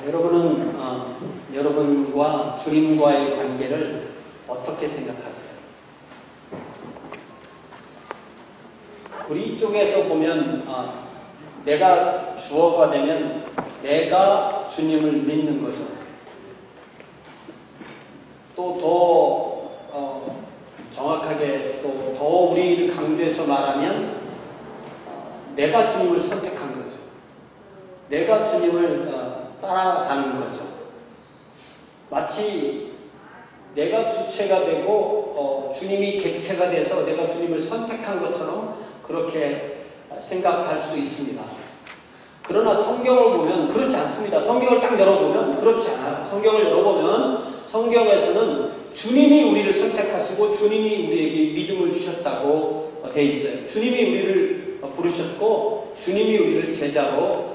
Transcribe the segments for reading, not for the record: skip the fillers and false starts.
여러분은 여러분과 주님과의 관계를 어떻게 생각하세요? 우리 쪽에서 보면 내가 주어가 되면 내가 주님을 믿는 거죠. 또 더 정확하게 또 더 우리를 강조해서 말하면 내가 주님을 선택한 거죠. 내가 주님을 따라가는 거죠. 마치 내가 주체가 되고 주님이 객체가 돼서 내가 주님을 선택한 것처럼 그렇게 생각할 수 있습니다. 그러나 성경을 보면 그렇지 않습니다. 성경을 딱 열어보면 그렇지 않아요. 성경을 열어보면 성경에서는 주님이 우리를 선택하시고 주님이 우리에게 믿음을 주셨다고 되어 있어요. 주님이 우리를 부르셨고 주님이 우리를 제자로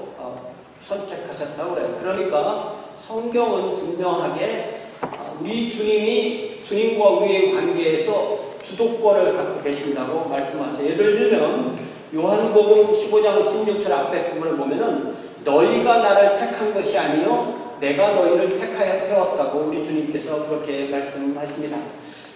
선택하셨다고 그래요. 그러니까 성경은 분명하게 우리 주님이 주님과 우리의 관계에서 주도권을 갖고 계신다고 말씀하세요. 예를 들면 요한복음 15장 16절 앞에 부분을 보면은 너희가 나를 택한 것이 아니요 내가 너희를 택하여 세웠다고 우리 주님께서 그렇게 말씀하십니다.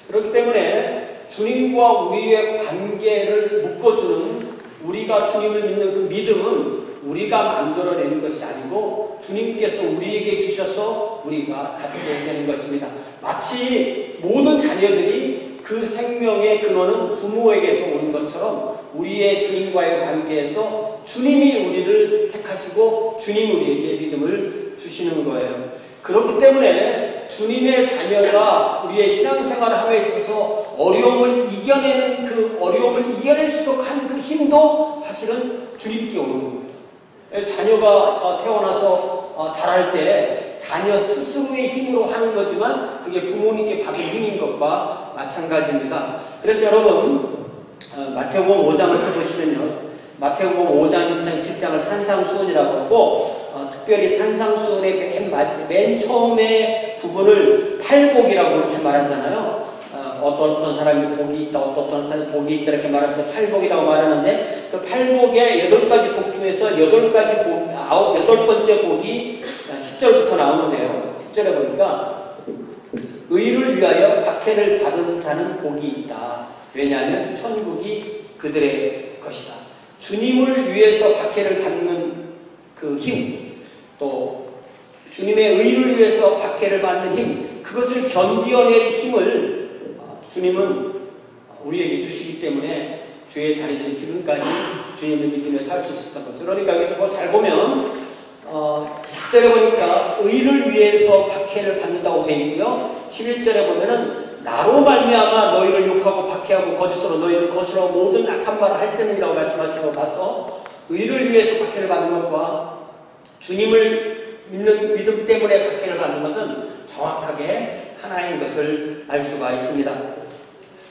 그렇기 때문에 주님과 우리의 관계를 묶어주는 우리가 주님을 믿는 그 믿음은 우리가 만들어내는 것이 아니고 주님께서 우리에게 주셔서 우리가 갖게 되는 것입니다. 마치 모든 자녀들이 그 생명의 근원은 부모에게서 온 것처럼 우리의 주님과의 관계에서 주님이 우리를 택하시고 주님이 우리에게 믿음을 주시는 거예요. 그렇기 때문에 주님의 자녀가 우리의 신앙생활을 함에 있어서 어려움을 이겨내는 그 어려움을 이겨낼 수 있도록 하는 그 힘도 사실은 주님께 오는 거예요. 자녀가 태어나서 자랄 때 자녀 스스로의 힘으로 하는 거지만 그게 부모님께 받은 힘인 것과 마찬가지입니다. 그래서 여러분 마태복음 5장을 펴보시면요. 마태복음 5장, 6장, 7장을 산상수훈이라고 하고 특별히 산상수훈의 맨 처음에 부분을 팔복이라고 이렇게 말하잖아요. 어떤 사람이 복이 있다, 어떤 사람이 복이 있다 이렇게 말하면서 팔복이라고 말하는데 그 팔복의 8가지 복 중에서 8가지 복, 8번째 복이 10절부터 나오는데요. 10절에 보니까 의를 위하여 박해를 받은 자는 복이 있다. 왜냐하면 천국이 그들의 것이다. 주님을 위해서 박해를 받는 그 힘, 또 주님의 의를 위해서 박해를 받는 힘, 그것을 견디어낼 힘을 주님은 우리에게 주시기 때문에 주의 자리들이 지금까지 주님을 믿으며 살 수 있었던 거죠. 그러니까 여기서 잘 보면 10절에 보니까 의를 위해서 박해를 받는다고 되어 있고요. 11절에 보면은 나로 말미암아 너희를 욕하고 박해하고 거짓으로 너희를 거스러 모든 악한 말을 할 때는이라고 말씀하신 거 봐서 의를 위해서 박해를 받는 것과 주님을 믿는 믿음 때문에 박해를 받는 것은 정확하게 하나인 것을 알 수가 있습니다.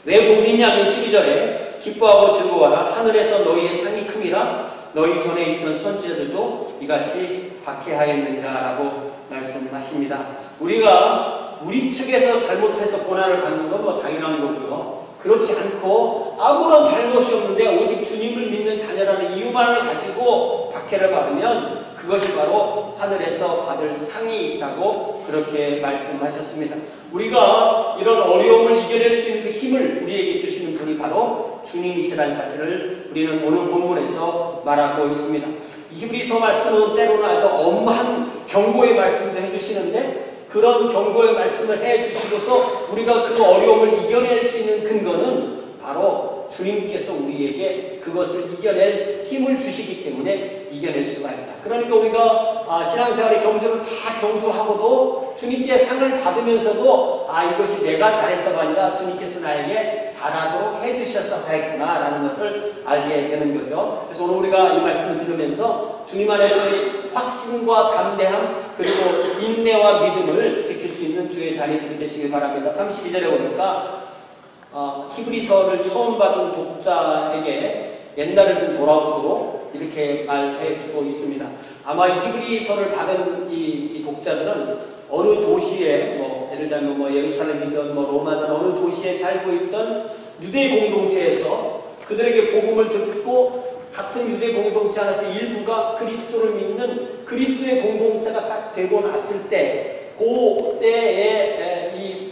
왜 복이 있냐면 12절에 기뻐하고 즐거워하라 하늘에서 너희의 상이 큼이라 너희 전에 있던 선지자들도 이같이 박해하였느니라 라고 말씀하십니다. 우리가 우리 측에서 잘못해서 고난을 받는 건 뭐 당연한 거고요. 그렇지 않고 아무런 잘못이 없는데 오직 주님을 믿는 자녀라는 이유만을 가지고 박해를 받으면 그것이 바로 하늘에서 받을 상이 있다고 그렇게 말씀하셨습니다. 우리가 이런 어려움을 이겨낼 수 있는 그 힘을 우리에게 주시는 분이 바로 주님이시라는 사실을 우리는 오늘 본문에서 말하고 있습니다. 히브리서 말씀은 때로는 아주 엄한 경고의 말씀도 해주시는데 그런 경고의 말씀을 해주시고서 우리가 그 어려움을 이겨낼 수 있는 근거는 바로 주님께서 우리에게 그것을 이겨낼 힘을 주시기 때문에 이겨낼 수가 있다. 그러니까 우리가 신앙생활의 경주를 다 경주하고도 주님께 상을 받으면서도 이것이 내가 잘해서가 아니라 주님께서 나에게 잘하도록 해주셔서 했구나 라는 것을 알게 되는 거죠. 그래서 오늘 우리가 이 말씀을 들으면서 주님 안에서의 확신과 담대함 그리고 인내와 믿음을 지킬 수 있는 주의 자리들이 되시길 바랍니다. 32절에 보니까 히브리서를 처음 받은 독자에게 옛날을 좀 돌아보도록 이렇게 말해주고 있습니다. 아마 히브리서를 받은 이 독자들은 어느 도시에 예를 들면 예루살렘이든 로마든 어느 도시에 살고 있던 유대 공동체에서 그들에게 복음을 듣고 같은 유대 공동체 안에서 일부가 그리스도를 믿는 그리스도의 공동체가 딱 되고 났을 때, 그때에 이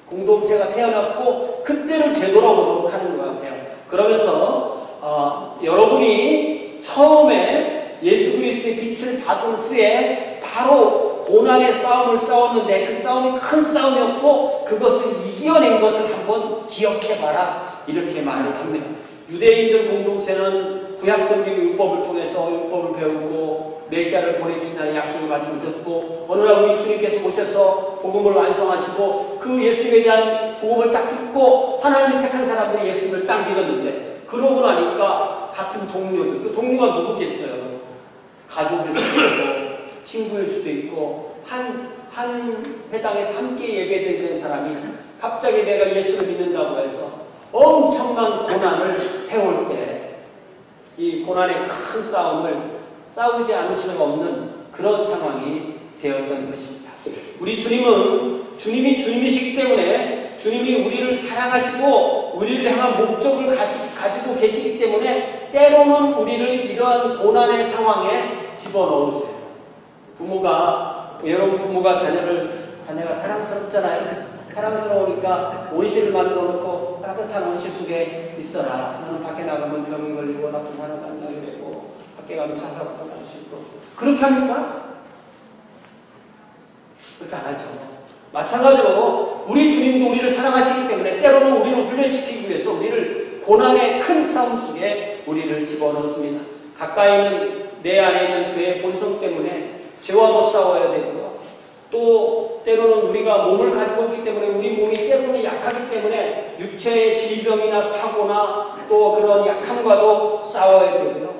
공동체가 태어났고 그때를 되돌아보도록 하는 것 같아요. 그러면서 여러분이 처음에 예수 그리스도의 빛을 받은 후에 바로 고난의 싸움을 싸웠는데 그 싸움이 큰 싸움이었고 그것을 이겨낸 것을 한번 기억해봐라, 이렇게 말을 합니다. 유대인들 공동체는 구약성경 율법을 통해서 율법을 배우고 메시아를 보내주신다는 약속의 말씀을 듣고 어느 날 우리 주님께서 오셔서 복음을 완성하시고 그 예수님에 대한 복음을 딱 듣고 하나님을 택한 사람들이 예수님을 딱 믿었는데, 그러고 나니까 같은 동료들, 그 동료가 누구겠어요? 가족일 수도 있고 친구일 수도 있고 한 회당에서 함께 예배드리는 사람이 갑자기 내가 예수를 믿는다고 해서 엄청난 고난을 해올 때 이 고난의 큰 싸움을 싸우지 않을 수가 없는 그런 상황이 되었던 것입니다. 우리 주님은 주님이 주님이시기 때문에 주님이 우리를 사랑하시고 우리를 향한 목적을 가지고 계시기 때문에 때로는 우리를 이러한 고난의 상황에 집어넣으세요. 여러분 부모가 자녀가 사랑스럽잖아요. 사랑스러우니까 온실을 만들어 놓고 따뜻한 온실 속에 있어라. 너는 밖에 나가면 병이 걸리고 나쁜 사람 만나게 되고 밖에 가면 자살하고 날 수 있고. 그렇게 합니까? 그렇게 안 하죠. 마찬가지로 우리 주님도 우리를 사랑하시기 때문에 때로는 우리를 훈련시키기 위해서 우리를 고난의 큰 싸움 속에 우리를 집어넣습니다. 가까이는 내 안에 있는 죄의 본성 때문에 죄와도 싸워야 되고요. 또 때로는 우리가 몸을 가지고 있기 때문에 우리 몸이 때로는 약하기 때문에 육체의 질병이나 사고나 또 그런 약함과도 싸워야 되고요.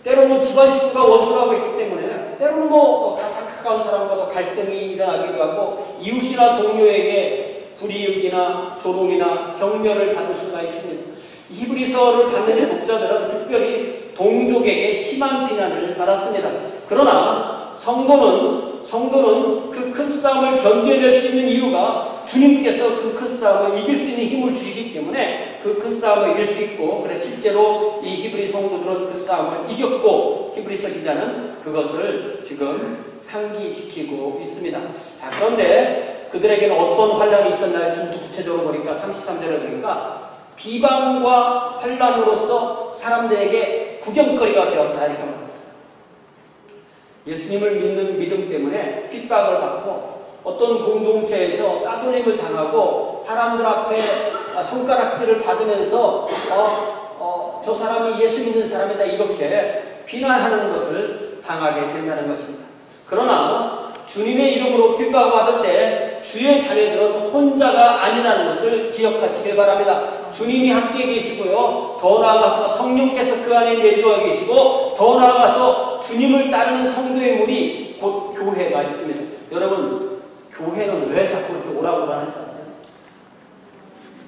때로는 집안 식구가 원수라고 있기 때문에 때로는 다 가까운 사람과도 갈등이 일어나기도 하고 이웃이나 동료에게 불이익이나 조롱이나 경멸을 받을 수가 있습니다. 히브리서를 받는 독자들은 특별히 동족에게 심한 비난을 받았습니다. 그러나 성도는 그 큰 싸움을 견뎌낼 수 있는 이유가 주님께서 그 큰 싸움을 이길 수 있는 힘을 주시기 때문에 그 큰 싸움을 이길 수 있고, 그래서 실제로 이 히브리 성도들은 그 싸움을 이겼고 히브리서 기자는 그것을 지금 상기시키고 있습니다. 자, 그런데 그들에게는 어떤 환란이 있었나요? 좀 더 구체적으로 보니까 33절에 보니까 비방과 환란으로서 사람들에게 구경거리가 되었다, 이렇게 말했어요. 예수님을 믿는 믿음 때문에 핍박을 받고 어떤 공동체에서 따돌림을 당하고 사람들 앞에 손가락질을 받으면서 저 사람이 예수 믿는 사람이다, 이렇게 비난하는 것을 당하게 된다는 것입니다. 그러나 주님의 이름으로 핍박을 받을 때 주의 자녀들은 혼자가 아니라는 것을 기억하시길 바랍니다. 주님이 함께 계시고요. 더 나아가서 성령께서 그 안에 내주어 계시고 더 나아가서 주님을 따르는 성도의 무리, 곧 교회가 있습니다. 여러분, 교회는 왜 자꾸 이렇게 오라고 하는지 아세요?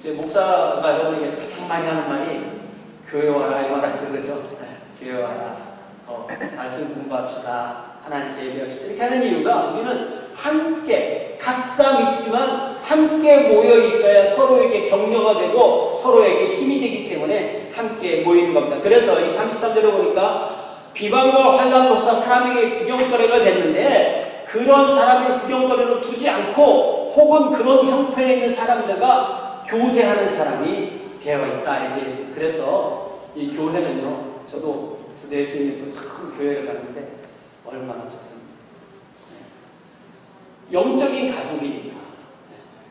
제 목사가 여러분에게 가장 많이 하는 말이 교회 와라, 이 말하죠. 그죠? 네, 교회 와라. 말씀 공부합시다. 하나님께 예배합시다. 이렇게 하는 이유가 우리는 함께, 각자 믿지만 함께 모여 있어야 서로에게 격려가 되고 서로에게 힘이 되기 때문에 함께 모이는 겁니다. 그래서 이 33절에 보니까 비방과 환난으로서 사람에게 구경거리가 됐는데 그런 사람을 구경거리로 두지 않고 혹은 그런 형편에 있는 사람들과 교제하는 사람이 되어 있다, 이렇게 했습니다. 그래서 이 교회는요, 저도 예수님 믿고 참 교회를 갔는데 얼마나 좋던지. 영적인 가족이니까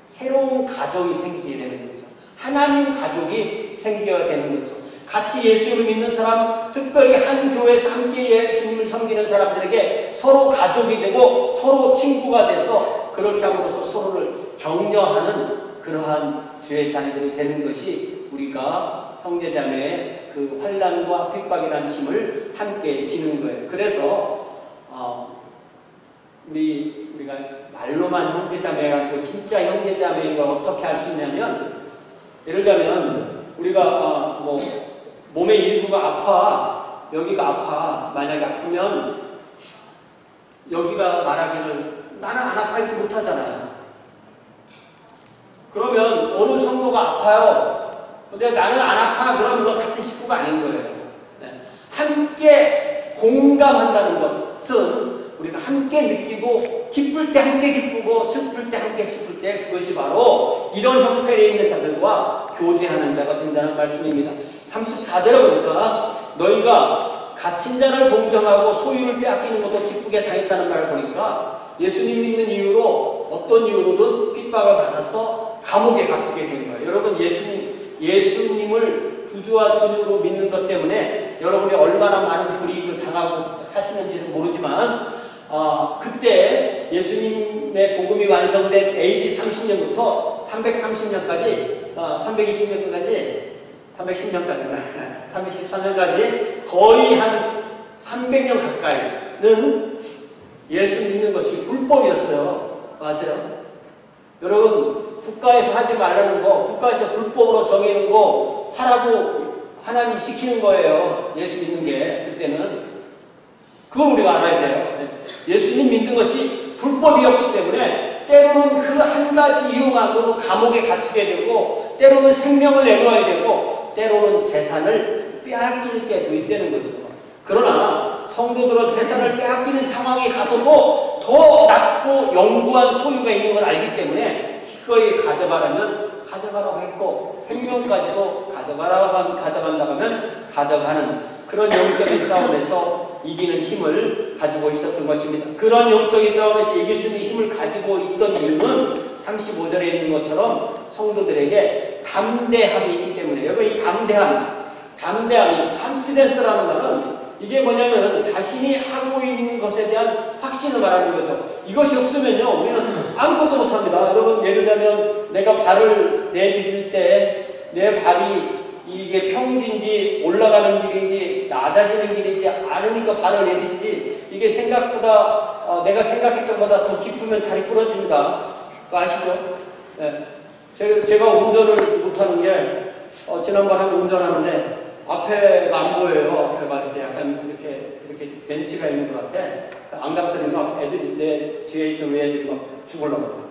새로운 가정이 생기게 되는 거죠. 하나님 가족이 생겨야 되는 거죠. 같이 예수를 믿는 사람, 특별히 한 교회에서 함께 주님을 섬기는 사람들에게 서로 가족이 되고 서로 친구가 돼서 그렇게 함으로써 서로를 격려하는 그러한 주의 자녀들이 되는 것이 우리가 형제자매의 그 환난과 핍박이라는 짐을 함께 지는 거예요. 그래서 우리가 말로만 형제자매가 아니고 진짜 형제자매인 걸 어떻게 알 수 있냐면, 예를 들면 우리가 몸의 일부가 아파, 여기가 아파, 만약에 아프면 여기가 말하기를 나는 안 아파 이렇게 못하잖아요. 그러면 어느 성도가 아파요. 근데 나는 안 아파, 그러면 너 같은 식구가 아닌 거예요. 네. 함께 공감한다는 것, 것은 우리가 함께 느끼고 기쁠 때 함께 기쁘고 슬플 때 함께 슬플 때 그것이 바로 이런 형편에 있는 자들과 교제하는 자가 된다는 말씀입니다. 34절에 보니까 너희가 갇힌 자를 동정하고 소유를 빼앗기는 것도 기쁘게 당했다는 말을 보니까 예수님 믿는 이유로 어떤 이유로든 핍박을 받아서 감옥에 갇히게 된 거예요. 여러분 예수님을 구주와 주님으로 믿는 것 때문에 여러분이 얼마나 많은 불이익을 당하고 사시는지는 모르지만 그때 예수님의 복음이 완성된 AD 30년부터 330년까지 314년까지 거의 한 300년 가까이는 예수 믿는 것이 불법이었어요. 아세요? 여러분 국가에서 하지 말라는 거, 국가에서 불법으로 정해놓은 거 하라고 하나님 시키는 거예요. 예수 믿는 게 그때는. 그걸 우리가 알아야 돼요. 예수님 믿는 것이 불법이었기 때문에 때로는 그 한 가지 이유만으로도 감옥에 갇히게 되고 때로는 생명을 내놓아야 되고 때로는 재산을 빼앗길 때도 있다는 거죠. 그러나 성도들은 재산을 빼앗기는 상황에 가서도 더 낮고 영구한 소유가 있는 걸 알기 때문에 기꺼이 가져가라면 가져가라고 했고 생명까지도 가져간다고 하면 가져가는 그런 영적인 싸움에서 이기는 힘을 가지고 있었던 것입니다. 그런 영적인 싸움에서 이길 수 있는 힘을 가지고 있던 이유는 35절에 있는 것처럼 성도들에게 담대함이 있기 때문에 여러분 이 담대함이 컨피던스라는 말은 이게 뭐냐면 자신이 하고 있는 것에 대한 확신을 말하는 거죠. 이것이 없으면요 우리는 아무것도 못합니다. 여러분 예를 들면 내가 발을 내디딜 때 내 발이 이게 평지인지 올라가는 길인지 낮아지는 길인지 않으니까 발을 내딛지 이게 생각보다 내가 생각했던 것보다 더 깊으면 다리 부러집니다. 그거 아시죠? 네. 제가 운전을 못하는 게 지난번에 운전하는데 앞에가 안 보여요. 앞에가 이제 약간 이렇게 벤치가 있는 것 같아. 안각들이 막 애들이 내 뒤에 있던 애들이 막 죽으려고.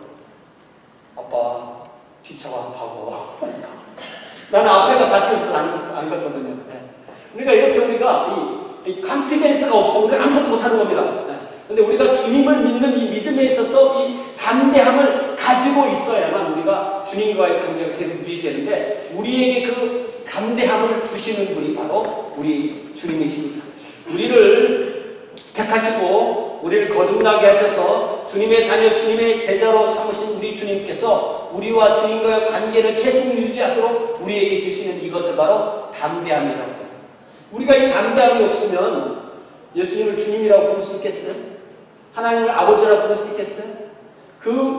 아빠 뒷차가 가고. 나는 앞에가 자신 없어서 안 갔거든요. 네. 그러니까 이렇게 우리가 이 컨피던스가 없으면 우리가 아무것도 못하는 겁니다. 네. 근데 우리가 주님을 믿는 이 믿음에 있어서 이 담대함을 가지고 있어야만 우리가 주님과의 관계가 계속 유지되는데 우리에게 그 담대함을 주시는 분이 바로 우리 주님이십니다. 우리를 택하시고 우리를 거듭나게 하셔서 주님의 자녀, 주님의 제자로 삼으신 우리 주님께서 우리와 주님과의 관계를 계속 유지하도록 우리에게 주시는 이것을 바로 담대함이라고 해요. 우리가 이 담대함이 없으면 예수님을 주님이라고 부를 수 있겠어요? 하나님을 아버지라고 부를 수 있겠어요?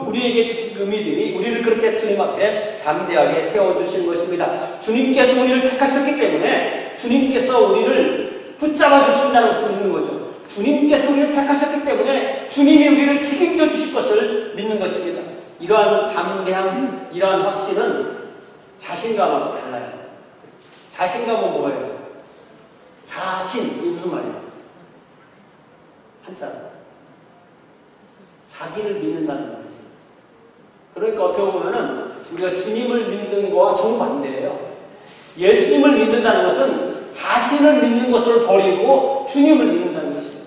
우리에게 주신 그 믿음이 우리를 그렇게 주님 앞에 담대하게 세워주신 것입니다. 주님께서 우리를 택하셨기 때문에 주님께서 우리를 붙잡아 주신다는 것을 믿는 거죠. 주님께서 우리를 택하셨기 때문에 주님이 우리를 책임져 주실 것을 믿는 것입니다. 이러한 담대함, 이러한 확신은 자신감하고 달라요. 자신감은 뭐예요? 자신, 이게 무슨 말이에요? 한자. 자기를 믿는다는 말이에요. 그러니까 어떻게 보면은 우리가 주님을 믿는 거와 정반대예요. 예수님을 믿는다는 것은 자신을 믿는 것을 버리고 주님을 믿는다는 것입니다.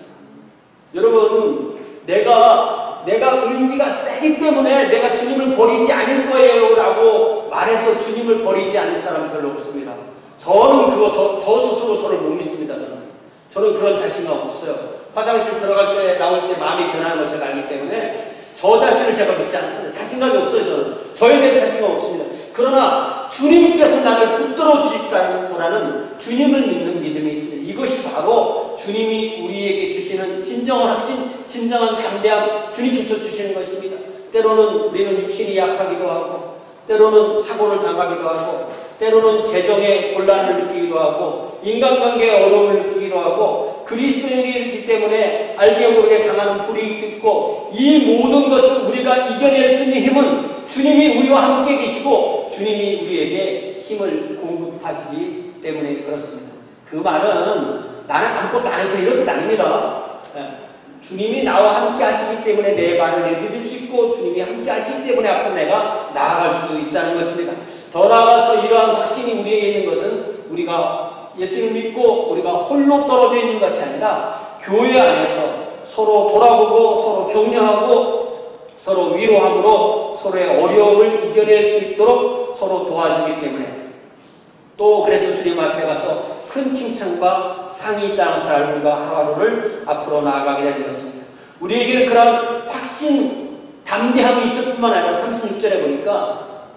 여러분, 내가 의지가 세기 때문에 내가 주님을 버리지 않을 거예요 라고 말해서 주님을 버리지 않을 사람은 별로 없습니다. 저는 저 스스로 저를 못 믿습니다. 저는 그런 자신감 없어요. 화장실 들어갈 때 나올 때 마음이 변하는 걸 제가 알기 때문에 저 자신을 제가 믿지 않습니다. 자신감이 없어요. 저는 저에 대한 자신감 없습니다. 그러나 주님께서 나를 붙들어 주시다는 주님을 믿는 믿음이 있습니다. 이것이 바로 주님이 우리에게 주시는 진정한 확신, 진정한 담대함, 주님께서 주시는 것입니다. 때로는 우리는 육신이 약하기도 하고 때로는 사고를 당하기도 하고 때로는 재정의 곤란을 느끼기도 하고 인간관계의 어려움을 느끼기도 하고 그리스도인이기 때문에 알게 모르게 당하는 불이익도 있고 이 모든 것을 우리가 이겨낼 수 있는 힘은 주님이 우리와 함께 계시고 주님이 우리에게 힘을 공급하시기 때문에 그렇습니다. 그 말은 나는 아무것도 안 해도 이런 뜻 아닙니다. 주님이 나와 함께 하시기 때문에 내 발을 내디딜 수 있고 주님이 함께 하시기 때문에 앞으로 내가 나아갈 수 있다는 것입니다. 더 나아가서 이러한 확신이 우리에게 있는 것은 우리가 예수님을 믿고 우리가 홀로 떨어져 있는 것이 아니라 교회 안에서 서로 돌아보고 서로 격려하고 서로 위로함으로 서로의 어려움을 이겨낼 수 있도록 서로 도와주기 때문에 또 그래서 주님 앞에 가서 큰 칭찬과 상이 있다는 것을 알고 우리가 하루하루를 앞으로 나아가게 되는 것입니다. 우리에게는 그런 확신, 담대함이 있을 뿐만 아니라 36절에 보니까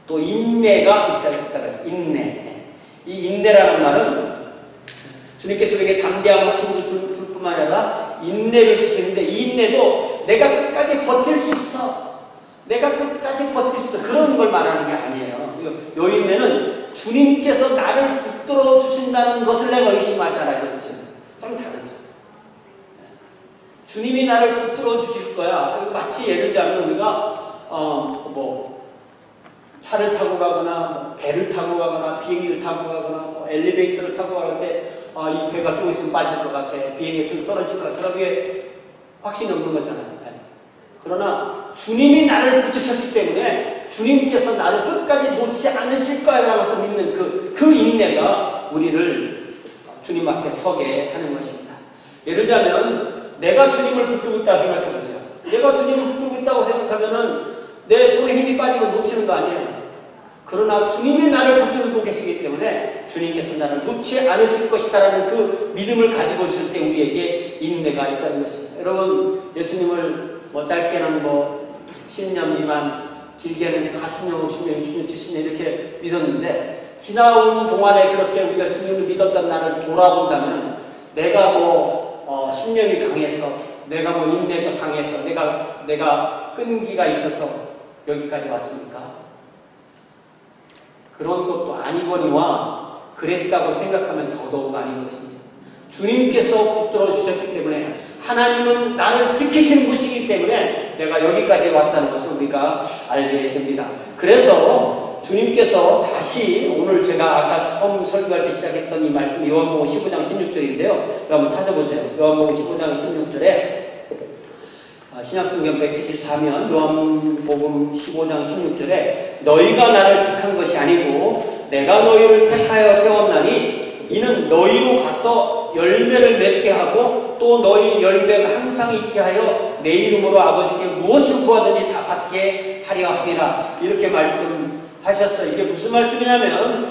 또 인내가 있다고 해서 인내. 이 인내라는 말은 주님께서 우리에게 담대함, 확신을 줄 뿐만 아니라 인내를 주시는데 이 인내도 내가 끝까지 버틸 수 있어. 내가 끝까지 버틸 수 있어. 그런 걸 말하는 게 아니에요. 요 인내는 주님께서 나를 붙들어 주신다는 것을 내가 의심하지 않아요. 좀 다르죠. 주님이 나를 붙들어 주실 거야. 마치 예를 들자면 우리가 차를 타고 가거나 배를 타고 가거나 비행기를 타고 가거나 엘리베이터를 타고 가는데 이 배가 조금 있으면 빠질 것 같아. 비행기가 좀 떨어질 것 같아. 그러기에 확신이 없는 거잖아요. 그러나 주님이 나를 붙드셨기 때문에 주님께서 나를 끝까지 놓지 않으실 거라는 것을 믿는 그 인내가 우리를 주님 앞에 서게 하는 것입니다. 예를 들자면 내가 주님을 붙들고 있다고 생각해 보세요. 내가 주님을 붙들고 있다고 생각하면은 내 손에 힘이 빠지면 놓치는 거 아니에요. 그러나 주님이 나를 붙들고 계시기 때문에 주님께서 나를 놓지 않으실 것이다라는 그 믿음을 가지고 있을 때 우리에게 인내가 있다는 것입니다. 여러분 예수님을 짧게는 10년 미만, 길게는 40년, 50년, 60년, 70년 이렇게 믿었는데 지나온 동안에 그렇게 우리가 주님을 믿었던 나를 돌아본다면 내가 10년이 강해서 내가 인내가 강해서 내가 끈기가 있어서 여기까지 왔습니까? 그런 것도 아니거니와 그랬다고 생각하면 더더욱 아닌 것입니다. 주님께서 붙들어 주셨기 때문에 하나님은 나를 지키시는 분이기 때문에 내가 여기까지 왔다는 것을 우리가 알게 됩니다. 그래서 주님께서 다시 오늘 제가 아까 처음 설교할 때 시작했던 이 말씀 요한복음 15장 16절인데요. 한번 찾아보세요. 요한복음 15장 16절에 신약성경 174면 요한복음 15장 16절에 너희가 나를 택한 것이 아니고 내가 너희를 택하여 세웠나니 이는 너희로 가서 열매를 맺게 하고 또 너희 열매가 항상 있게 하여 내 이름으로 아버지께 무엇을 구하든지 다 받게 하려 함이라 이렇게 말씀하셨어요. 이게 무슨 말씀이냐면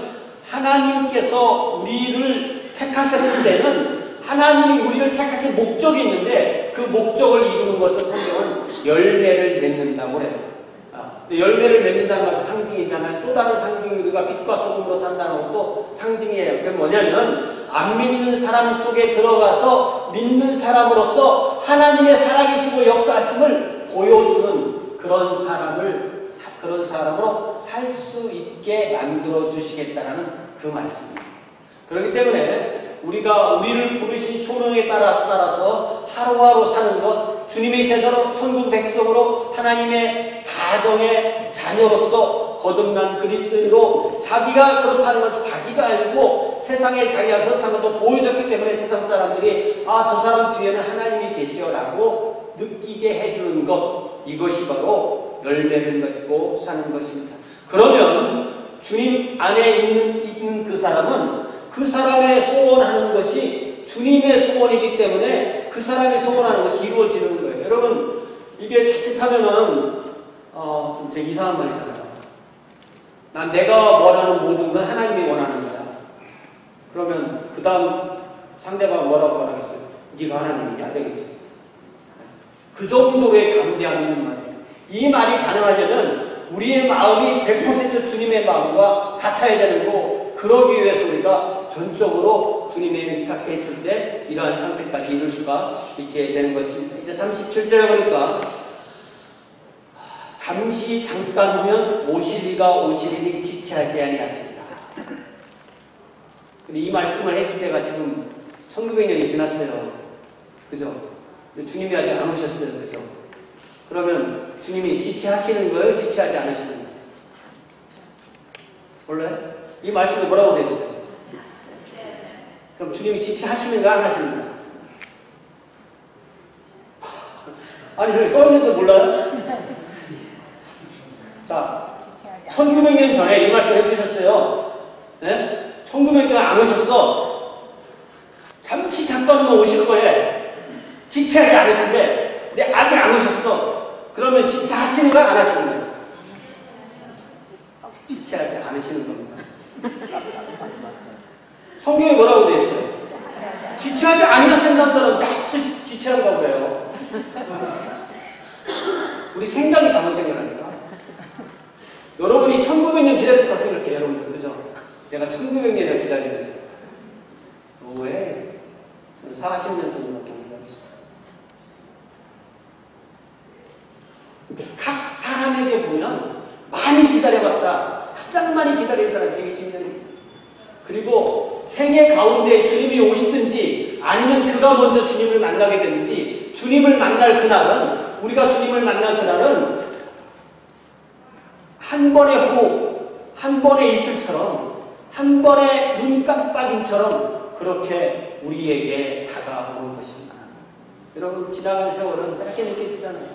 하나님께서 우리를 택하셨을 때는 하나님이 우리를 택하신 목적이 있는데 그 목적을 이루는 것을 성경은 열매를 맺는다고 해요. 열매를 맺는다는 것은 상징이잖아요. 또 다른 상징이 우리가 빛과 소금으로 산다는 것도 상징이에요. 그게 뭐냐면 안 믿는 사람 속에 들어가서 믿는 사람으로서 하나님의 살아계시고 역사하심을 보여주는 그런 사람으로 살 수 있게 만들어 주시겠다라는 그 말씀입니다. 그렇기 때문에 우리가 우리를 부르신 소명에 따라서 하루하루 사는 것, 주님의 제자로 천국 백성으로 하나님의 가정의 자녀로서 거듭난 그리스도인으로 자기가 그렇다는 것을 자기가 알고 세상에 자기가 그렇다는 것을 보여줬기 때문에 세상 사람들이 저 사람 뒤에는 하나님이 계시오라고 느끼게 해주는 것, 이것이 바로 열매를 맺고 사는 것입니다. 그러면 주님 안에 있는 그 사람은 그 사람의 소원하는 것이 주님의 소원이기 때문에 그 사람이 소원하는 것이 이루어지는 거예요. 여러분 이게 자칫하면은 좀 되게 이상한 말이잖아요. 난 내가 원하는 모든 건 하나님이 원하는 거야. 그러면 그 다음 상대방 뭐라고 말하겠어요? 네가 하나님이냐? 되겠지. 그 정도의 담대함이 있는 말이에요. 이 말이 가능하려면 우리의 마음이 100% 주님의 마음과 같아야 되는 거고 그러기 위해서 우리가 전적으로 주님의 의탁해 있을 때 이러한 상태까지 이룰 수가 있게 되는 것입니다. 이제 37절에 보니까 잠시 잠깐 후면 오시리니 지체하지 아니하신다. 근데 이 말씀을 해줄 때가 지금 1900년이 지났어요. 그죠? 주님이 아직 안 오셨어요. 그죠? 그러면 주님이 지체하시는 거예요? 지체하지 않으시는 거예요? 몰라요? 이 말씀에 뭐라고 되어 있어요? 그럼 주님이 지체하시는가 안 하시는가? 아니 써있는데 몰라요? 자 1900년 전에 이 말씀 해주셨어요. 네? 1900년 안 오셨어. 잠시 잠깐만 오실 거예요. 지체하지 않으신데, 근데 아직 안 오셨어. 그러면 진짜 하시는 거야, 안 하시는 거야? 지체하지 않으시는 겁니다. 성경에 뭐라고 되어 있어요? 지체하지 아니하신다는 딱 지체한다고 그래요. 우리 생각이 잘못된거라니까. 여러분이 1900년 기다렸다 생각해, 여러분들. 그죠? 내가 1900년을 기다리는데. 왜? 40년 정도밖에 안 기다렸어. 각 사람에게 보면 많이 기다려봤자 가장 많이 기다린 사람이 120년. 그리고 생애 가운데 주님이 오시든지 아니면 그가 먼저 주님을 만나게 되는지, 주님을 만날 그날은, 우리가 주님을 만날 그날은 한 번의 호흡, 한 번의 이슬처럼, 한 번의 눈 깜빡임처럼 그렇게 우리에게 다가오는 것입니다. 여러분, 지나간 세월은 짧게 느껴지잖아요.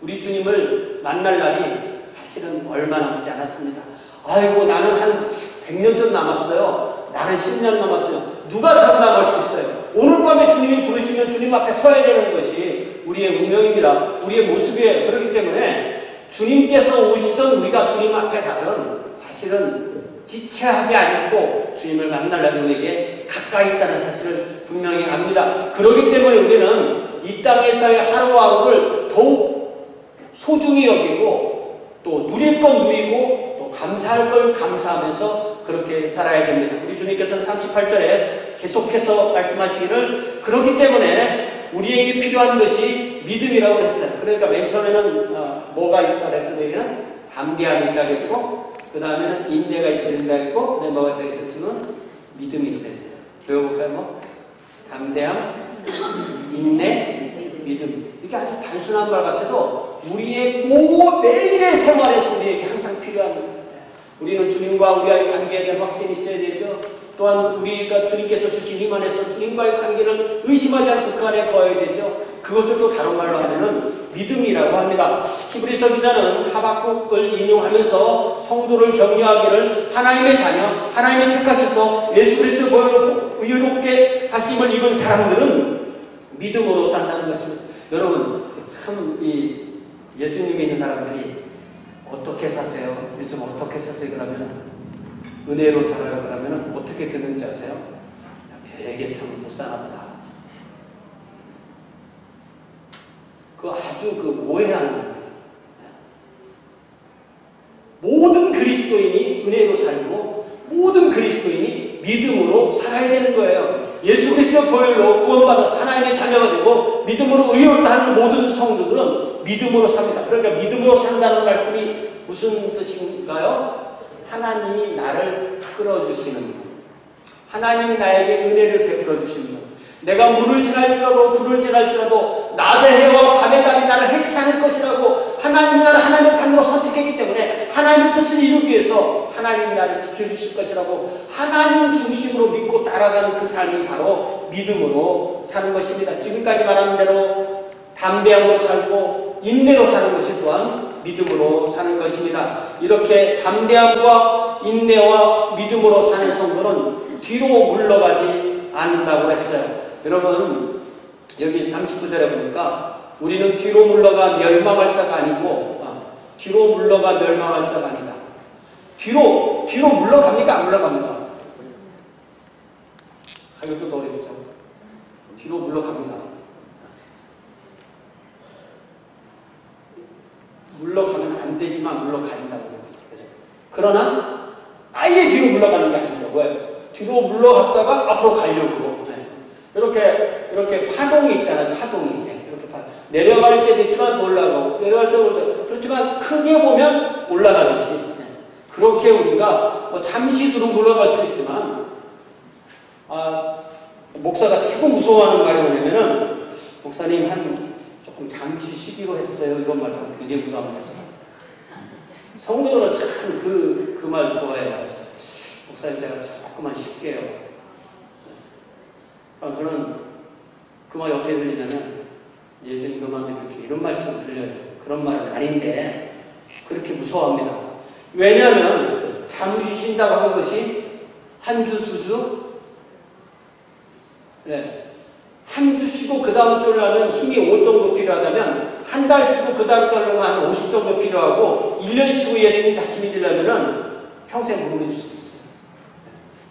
우리 주님을 만날 날이 사실은 얼마 남지 않았습니다. 아이고, 나는 한 100년 좀 남았어요. 나는 10년 남았어요. 누가 장담할 수 있어요? 오늘 밤에 주님이 부르시면 주님 앞에 서야 되는 것이 우리의 운명입니다. 우리의 모습이에요. 그렇기 때문에 주님께서 오시던 우리가 주님 앞에 가면 사실은 지체하지 않고 주님을 만날 날이 우리에게 가까이 있다는 사실을 분명히 압니다. 그렇기 때문에 우리는 이 땅에서의 하루하루를 더욱 소중히 여기고, 또 누릴 건 누리고, 또 감사할 걸 감사하면서 그렇게 살아야 됩니다. 우리 주님께서는 38절에 계속해서 말씀하시기를, 그렇기 때문에 우리에게 필요한 것이 믿음이라고 했어요. 그러니까 맨 처음에는 뭐가 있다 그랬으면 담대함이 있다고 했고, 그 다음에는 인내가 있어야 된다고 했고, 그 다음에 뭐가 있다고 했으면 믿음이 있어야 된다. 배워볼까요? 뭐? 담대함, 인내, 믿음. 이게 아주 단순한 말 같아도 우리의 매일의 생활에서 우리에게 항상 필요한 겁니다. 우리는 주님과 우리와의 관계에 대한 확신이 있어야 되죠. 또한 우리가 주님께서 주신 힘 안에서 주님과의 관계를 의심하지 않고 그 안에 거해야 되죠. 그것을 또 다른 말로 하면 믿음이라고 합니다. 히브리서 기자는 하박국을 인용하면서 성도를 격려하기를, 하나님의 자녀, 하나님이 택하셔서 예수 그리스도의 보혈로 의롭게 하심을 입은 사람들은 믿음으로 산다는 것입니다. 여러분, 참 이 예수님이 있는 사람들이 어떻게 사세요? 요즘 어떻게 사세요? 그러면 은혜로 살아요. 그러면 어떻게 되는지 아세요? 되게 참 못 살았다. 아주 오해하는 겁니다. 모든 그리스도인이 은혜로 살고 모든 그리스도인이 믿음으로 살아야 되는 거예요. 예수 그리스도의 보혈로 구원받아서 하나님의 자녀가 되고 믿음으로 의롭다 하는 모든 성도들은 믿음으로 삽니다. 그러니까 믿음으로 산다는 말씀이 무슨 뜻인가요? 하나님이 나를 끌어주시는 분, 하나님이 나에게 은혜를 베풀어 주시는 분, 내가 물을 지날지라도 불을 지날지라도 낮의 해와 밤의 달이 나를 해치 않을 것이라고 하나님이 나를 하나님의 자녀로 선택했기 때문에 하나님의 뜻을 이루기 위해서 하나님이 나를 지켜주실 것이라고 하나님 중심으로 믿고 따라가는 그 삶이 바로 믿음으로 사는 것입니다. 지금까지 말한 대로 담대함으로 살고 인내로 사는 것이 또한 믿음으로 사는 것입니다. 이렇게 담대함과 인내와 믿음으로 사는 성도는 뒤로 물러가지 않는다고 했어요. 여러분, 여기 39절에 보니까 우리는 뒤로 물러가 멸망할 자가 아니고 뒤로 물러가 멸망할 자가 아니다. 뒤로 물러갑니까? 안 물러갑니까? 이것도 노래죠. 뒤로 물러갑니다. 물러가면 안 되지만 물러간다고 합니다. 그러나 아예 뒤로 물러가는 게 아니죠. 왜? 뒤로 물러갔다가 앞으로 가려고. 이렇게 파동이 있잖아요. 파동이. 이렇게 내려갈 때도 있지만 올라가고, 내려갈 때도 올라가고. 그렇지만 크게 보면 올라가듯이. 그렇게 우리가 잠시 뒤로 물러갈 수도 있지만, 목사가 최고 무서워하는 말이 뭐냐면은, 목사님 조금 잠시 쉬기로 했어요. 이런 말 하면 굉장히 무서워합니다. 성도들은 참 그 말 좋아해요. 목사님, 제가 조금만 쉴게요. 저는 그 말이 어떻게 들리냐면, 예수님 그만 믿을게, 이런 말씀 들려요. 그런 말은 아닌데 그렇게 무서워합니다. 왜냐하면 잠시 쉰다고 하는 것이 한 주, 두 주, 한 주 쉬고 그 다음 주 하면 힘이 5 정도 필요하다면 한 달 쉬고 그 다음 주 하려면 한 50 정도 필요하고 1년 쉬고 예수님 다시 믿으려면은 평생 못 믿을 수도 있어요.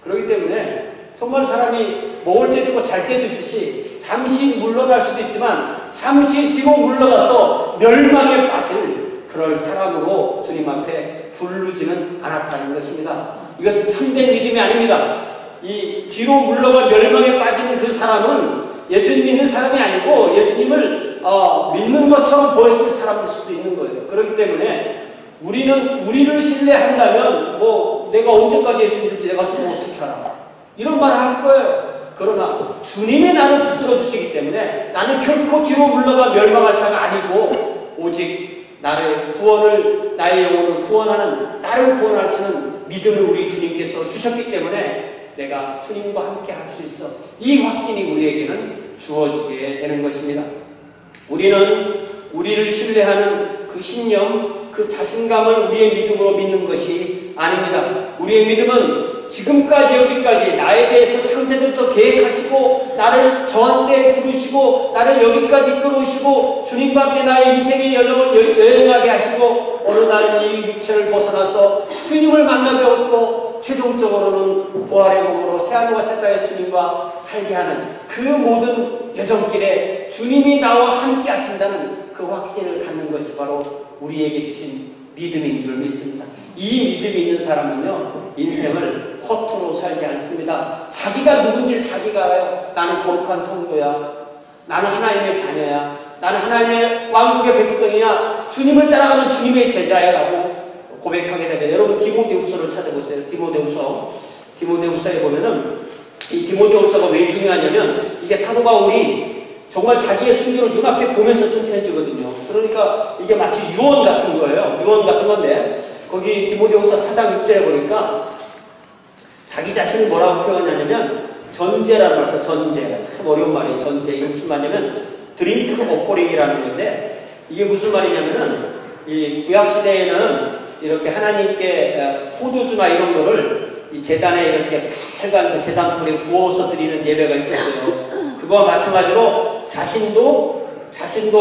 그렇기 때문에 정말 사람이 먹을 때도 있고 잘 때도 있듯이 잠시 물러날 수도 있지만 잠시 뒤로 물러가서 멸망에 빠질 그럴 사람으로 주님 앞에 부르지는 않았다는 것입니다. 이것은 참된 믿음이 아닙니다. 이 뒤로 물러가 멸망에 빠지는 그 사람은 예수님 믿는 사람이 아니고 예수님을 믿는 것처럼 보였을 사람일 수도 있는 거예요. 그렇기 때문에 우리를 신뢰한다면 내가 언제까지 예수님 믿을지 내가 스스로 어떻게 알아? 이런 말을 할 거예요. 그러나 주님이 나를 붙들어 주시기 때문에 나는 결코 뒤로 물러가 멸망할 자가 아니고 오직 나의 영혼을 구원하는 나를 구원하시는 믿음을 우리 주님께서 주셨기 때문에 내가 주님과 함께 할 수 있어. 이 확신이 우리에게는 주어지게 되는 것입니다. 우리는 우리를 신뢰하는 그 신념, 그 자신감을 우리의 믿음으로 믿는 것이 아닙니다. 우리의 믿음은 지금까지 여기까지 나에 대해서 창세전부터 계획하시고 나를 저한테 부르시고 나를 여기까지 끌어오시고 주님과 함께 나의 인생의 여정을 여행하게 하시고 어느 날은 이 육체를 벗어나서 주님을 만나게 얻고 최종적으로는 부활의 몸으로 새하늘과 새 땅의 주님과 살게 하는 그 모든 여정길에 주님이 나와 함께 하신다는 그 확신을 갖는 것이 바로 우리에게 주신 믿음인 줄 믿습니다. 이 믿음이 있는 사람은요, 인생을 허투루 살지 않습니다. 자기가 누군지를 자기가 알아요. 나는 거룩한 성도야. 나는 하나님의 자녀야. 나는 하나님의 왕국의 백성이야. 주님을 따라가는 주님의 제자야 라고 고백하게 되면 여러분 디모데후서를 찾아보세요. 디모데후서에 보면은 이 디모데후서가 왜 중요하냐면 이게 사도 바울이 정말 자기의 순교를 눈앞에 보면서 쓴 편지거든요. 그러니까 이게 마치 유언 같은 거예요. 유언 같은 건데 거기 디모데후서 4장 6절에 보니까 자기 자신을 뭐라고 표현하냐면 전제라는 말이에요. 전제. 참 어려운 말이에요. 전제. 이게 무슨 말이냐면 드링크 오퍼링이라는 건데 이게 무슨 말이냐면은 이 구약시대에는 이렇게 하나님께 포도주나 이런 거를 이 제단에 이렇게 빨간 그 제단불에 부어서 드리는 예배가 있었어요. 그거와 마찬가지로 자신도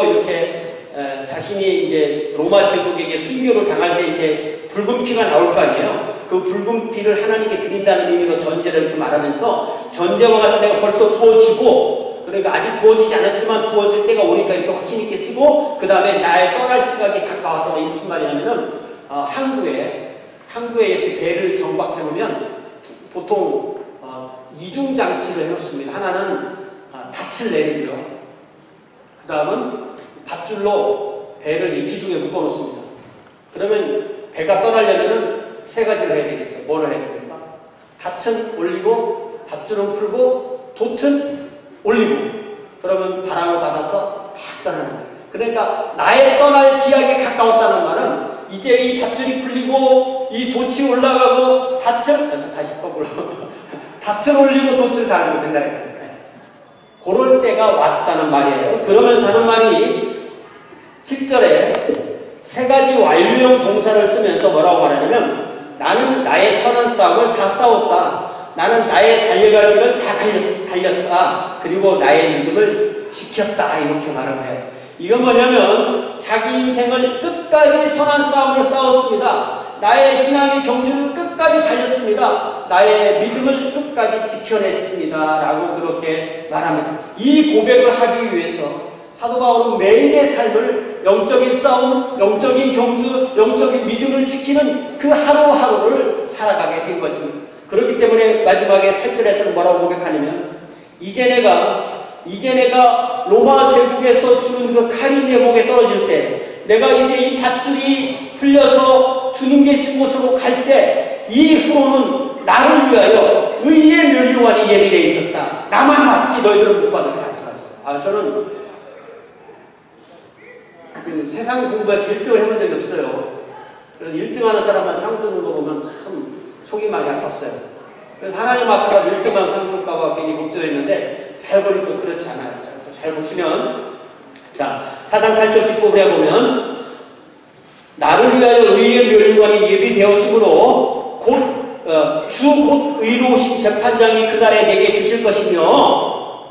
이렇게 자신이 이제 로마 제국에게 순교를 당할 때 이제 붉은 피가 나올 거 아니에요. 그 붉은 피를 하나님께 드린다는 의미로 전제를 이렇게 말하면서 전제와 같이 내가 벌써 부어지고 그러니까 아직 부어지지 않았지만 부어질 때가 오니까 이렇게 확신 있게 쓰고 그 다음에 나의 떠날 시각이 가까웠다. 이 무슨 말이냐면은 항구에 이렇게 배를 정박해 놓으면 보통 이중장치를 해놓습니다. 하나는 닻을 내리고요. 그 다음은 밧줄로 배를 이 기둥에 묶어 놓습니다. 그러면 배가 떠나려면은 세 가지를 해야 되겠죠. 뭐를 해야 됩니까? 닻은 올리고 밧줄은 풀고 돛은 올리고 그러면 바람을 받아서 팍 떠나는 거예요. 그러니까 나의 떠날 기약에 가까웠다는 말은 이제 이 밧줄이 풀리고 이 돛이 올라가고 다시 거꾸로 닻을 올리고 돛을 달고 된다는 거예요. 그럴 때가 왔다는 말이에요. 그러면서 하는 말이 10절에 세 가지 완료형 동사를 쓰면서 뭐라고 말하냐면 나는 나의 선한 싸움을 다 싸웠다. 나는 나의 달려갈 길을 다 달렸다. 그리고 나의 믿음을 지켰다. 이렇게 말을 해요. 이건 뭐냐면 자기 인생을 끝까지 선한 싸움을 싸웠습니다. 나의 신앙의 경주를 끝까지 달렸습니다. 나의 믿음을 끝까지 지켜냈습니다. 라고 그렇게 말합니다. 이 고백을 하기 위해서 사도 바울은 매일의 삶을 영적인 싸움, 영적인 경주, 영적인 믿음을 지키는 그 하루하루를 살아가게 된 것입니다. 그렇기 때문에 마지막에 8절에서는 뭐라고 고백하냐면 이제 내가 로마 제국에서 주는 그 칼이 내 목에 떨어질 때 내가 이제 이 밧줄이 풀려서 주님 계신 곳으로 갈 때 이후로는 나를 위하여 의의 면류관이 예비되어 있었다. 나만 맞지 너희들은 못 받을 가르쳐놨어요. 저는 세상 공부에서 1등을 해본 적이 없어요. 그래서 1등하는 사람만 상 주는 거 보면 참 속이 많이 아팠어요. 그래서 하나님 앞에서 1등만 상 줄까봐 괜히 걱정했는데 잘 보니까 그렇지 않아요. 잘 보시면 자 4장 8절 뒷부분에 보면 나를 위하여 의의 면류관이 예비되었으므로 곧 의로우신 재판장이 그날에 내게 주실 것이며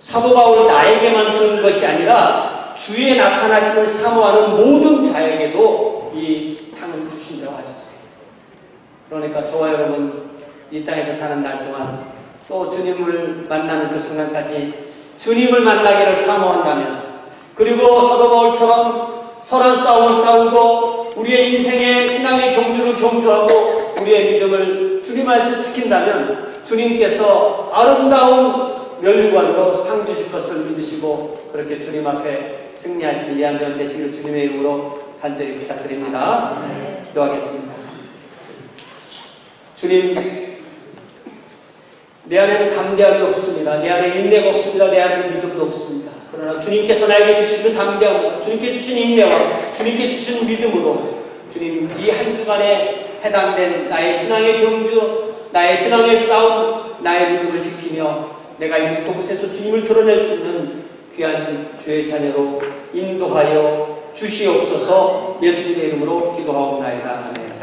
사도 바울이 나에게만 주는 것이 아니라 주의 나타나심을 사모하는 모든 자에게도 이 상을 주신다고 하셨어요. 그러니까 저와 여러분 이 땅에서 사는 날 동안 또 주님을 만나는 그 순간까지 주님을 만나기를 사모한다면, 그리고 사도 바울처럼 선한 싸움을 싸우고 우리의 인생의 신앙의 경주를 경주하고 우리의 믿음을 주님 안에서 지킨다면 주님께서 아름다운 면류관으로 상 주실 것을 믿으시고 그렇게 주님 앞에 승리하시는 이 안전 되시길 주님의 이름으로 간절히 부탁드립니다. 기도하겠습니다. 주님, 내 안에는 담대함이 없습니다. 내 안에 인내가 없습니다. 내 안에는 믿음도 없습니다. 그러나 주님께서 나에게 주시는 담대함과 주님께 주신 인내와 주님께 주신 믿음으로 주님, 이 한 주간에 해당된 나의 신앙의 경주, 나의 신앙의 싸움, 나의 믿음을 지키며 내가 있는 그곳에서 주님을 드러낼 수 있는 귀한 주의 자녀로 인도하여 주시옵소서. 예수님의 이름으로 기도하옵나이다. 아멘.